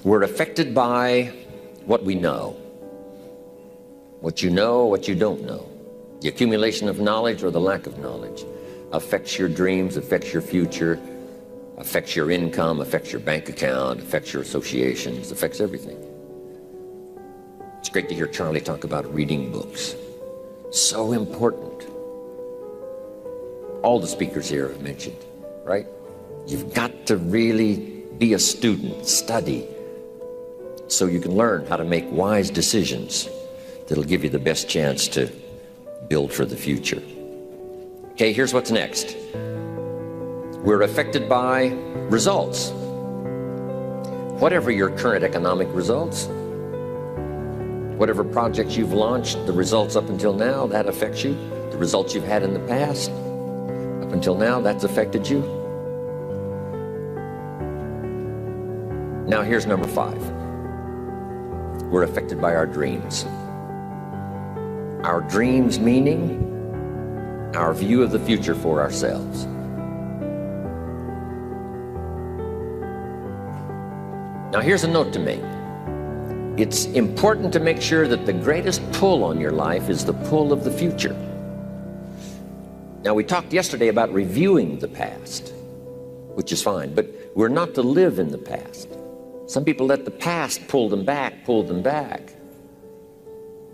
We're affected by what we know. What you know, what you don't know. The accumulation of knowledge or the lack of knowledge affects your dreams, affects your future, affects your income, affects your bank account, affects your associations, affects everything. It's great to hear Charlie talk about reading books. So important. All the speakers here have mentioned, right? You've got to really be a student, study, so you can learn how to make wise decisions that'll give you the best chance to build for the future. Okay, here's what's next. We're affected by results. Whatever your current economic results, whatever projects you've launched, the results up until now, that affects you. The results you've had in the past, up until now, that's affected you. Now here's number 5. We're affected by our dreams. Our dreams meaning our view of the future for ourselves. Now here's a note to make. It's important to make sure that the greatest pull on your life is the pull of the future. Now we talked yesterday about reviewing the past, which is fine, but we're not to live in the past. Some people let the past pull them back.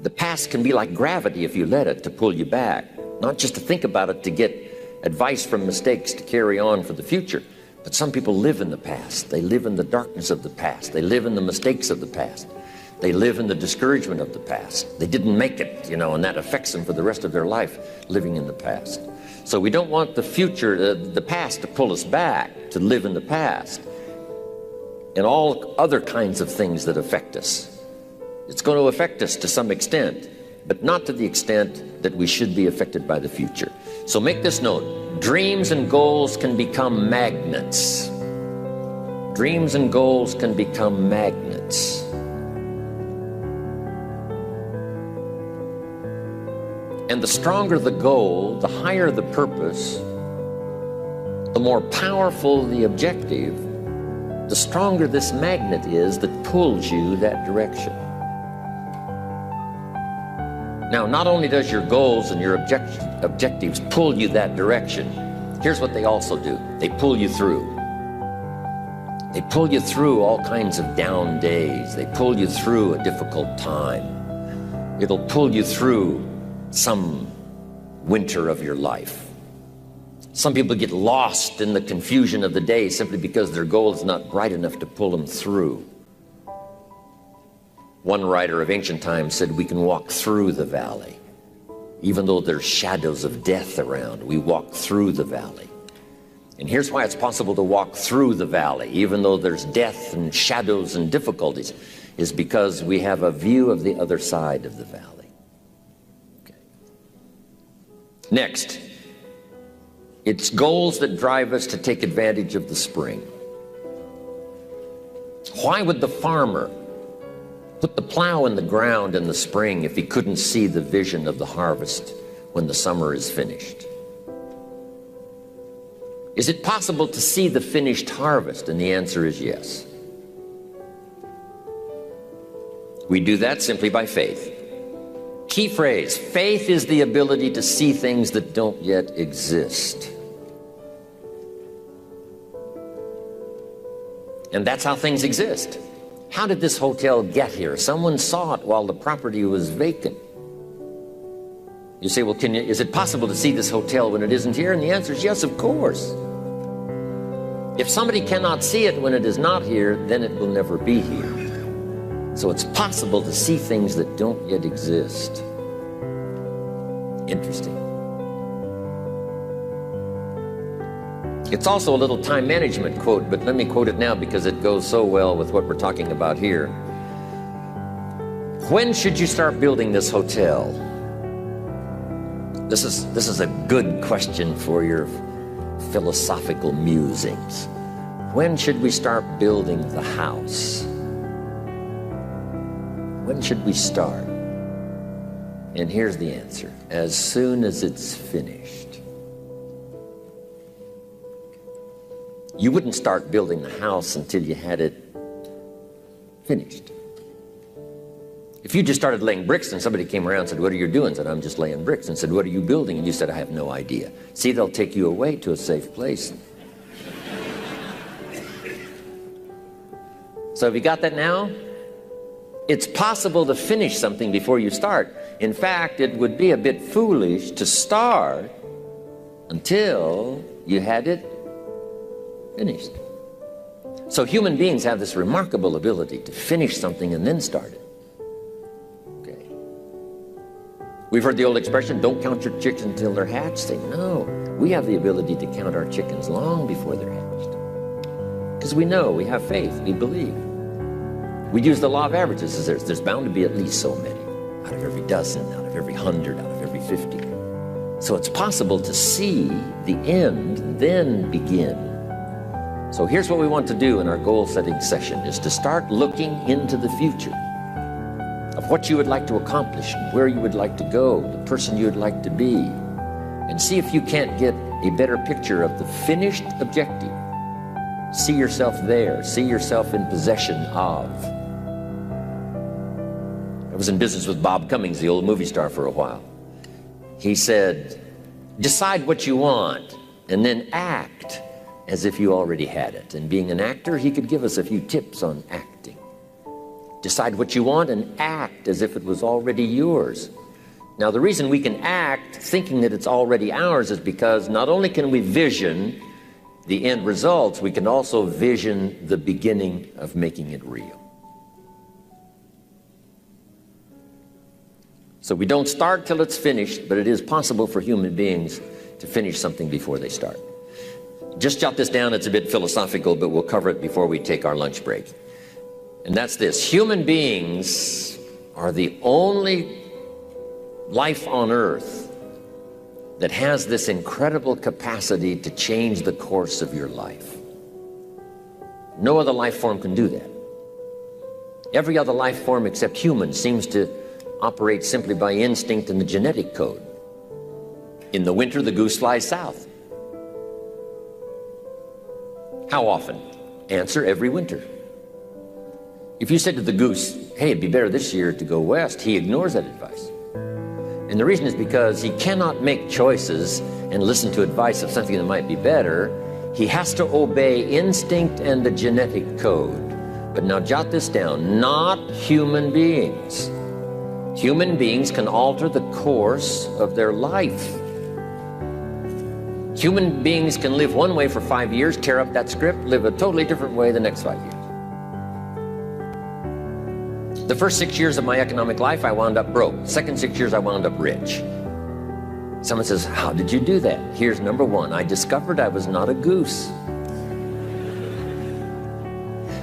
The past can be like gravity if you let it to pull you back, not just to think about it to get advice from mistakes to carry on for the future. But some people live in the past. They live in the darkness of the past. They live in the mistakes of the past. They live in the discouragement of the past. They didn't make it, and that affects them for the rest of their life, living in the past. So we don't want the future, the past, to pull us back, to live in the past, and all other kinds of things that affect us. It's going to affect us to some extent, but not to the extent that we should be affected by the future. So make this note. Dreams and goals can become magnets. Dreams and goals can become magnets. And the stronger the goal, the higher the purpose, the more powerful the objective, the stronger this magnet is that pulls you that direction. Now, not only does your goals and your objectives pull you that direction, here's what they also do. They pull you through. They pull you through all kinds of down days. They pull you through a difficult time. It'll pull you through some winter of your life. Some people get lost in the confusion of the day simply because their goal is not bright enough to pull them through. One writer of ancient times said we can walk through the valley. Even though there's shadows of death around, we walk through the valley. And here's why it's possible to walk through the valley, even though there's death and shadows and difficulties, is because we have a view of the other side of the valley. Okay. Next, it's goals that drive us to take advantage of the spring. Why would the farmer put the plow in the ground in the spring if he couldn't see the vision of the harvest when the summer is finished? Is it possible to see the finished harvest? And the answer is yes. We do that simply by faith. Key phrase, faith is the ability to see things that don't yet exist. And that's how things exist. How did this hotel get here? Someone saw it while the property was vacant. You say, well, is it possible to see this hotel when it isn't here? And the answer is yes, of course. If somebody cannot see it when it is not here, then it will never be here. So it's possible to see things that don't yet exist. Interesting. It's also a little time management quote, but let me quote it now because it goes so well with what we're talking about here. When should you start building this hotel? This is a good question for your philosophical musings. When should we start building the house? When should we start? And here's the answer. As soon as it's finished. You wouldn't start building the house until you had it Finished. If you just started laying bricks and somebody came around and said, what are you doing? I said, I'm just laying bricks. And said, what are you building? And you said, I have no idea. See, they'll take you away to a safe place. So have you got that now? It's possible to finish something before you start. In fact, it would be a bit foolish to start until you had it finished. So human beings have this remarkable ability to finish something and then start it. Okay. We've heard the old expression, don't count your chickens until they're hatched. Say, no, we have the ability to count our chickens long before they're hatched. Because we know, we have faith, we believe. We use the law of averages. There's bound to be at least so many. Out of every dozen, out of every 100, out of every 50. So it's possible to see the end and then begin. So here's what we want to do in our goal-setting session, is to start looking into the future of what you would like to accomplish, and where you would like to go, the person you would like to be, and see if you can't get a better picture of the finished objective. See yourself there. See yourself in possession of. I was in business with Bob Cummings, the old movie star, for a while. He said, decide what you want and then act as if you already had it. And being an actor, he could give us a few tips on acting. Decide what you want and act as if it was already yours. Now, the reason we can act thinking that it's already ours is because not only can we vision the end results, we can also vision the beginning of making it real. So we don't start till it's finished, but it is possible for human beings to finish something before they start. Just jot this down. It's a bit philosophical, but we'll cover it before we take our lunch break. And that's this. Human beings are the only life on earth that has this incredible capacity to change the course of your life. No other life form can do that. Every other life form except humans seems to operate simply by instinct and the genetic code. In the winter, the goose flies south. How often? Answer, every winter. If you said to the goose, hey, it'd be better this year to go west, he ignores that advice. And the reason is because he cannot make choices and listen to advice of something that might be better. He has to obey instinct and the genetic code. But now jot this down, not human beings. Human beings can alter the course of their life. Human beings can live one way for 5 years, tear up that script, live a totally different way the next 5 years. The first 6 years of my economic life, I wound up broke. Second 6 years, I wound up rich. Someone says, how did you do that? Here's number one. I discovered I was not a goose.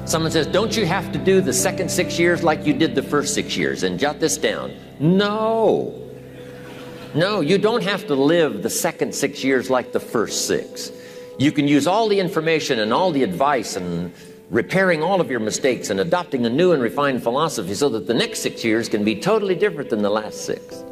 Someone says, don't you have to do the second 6 years like you did the first 6 years? And jot this down. No. No, you don't have to live the second 6 years like the first 6. You can use all the information and all the advice and repairing all of your mistakes and adopting a new and refined philosophy so that the next 6 years can be totally different than the last 6.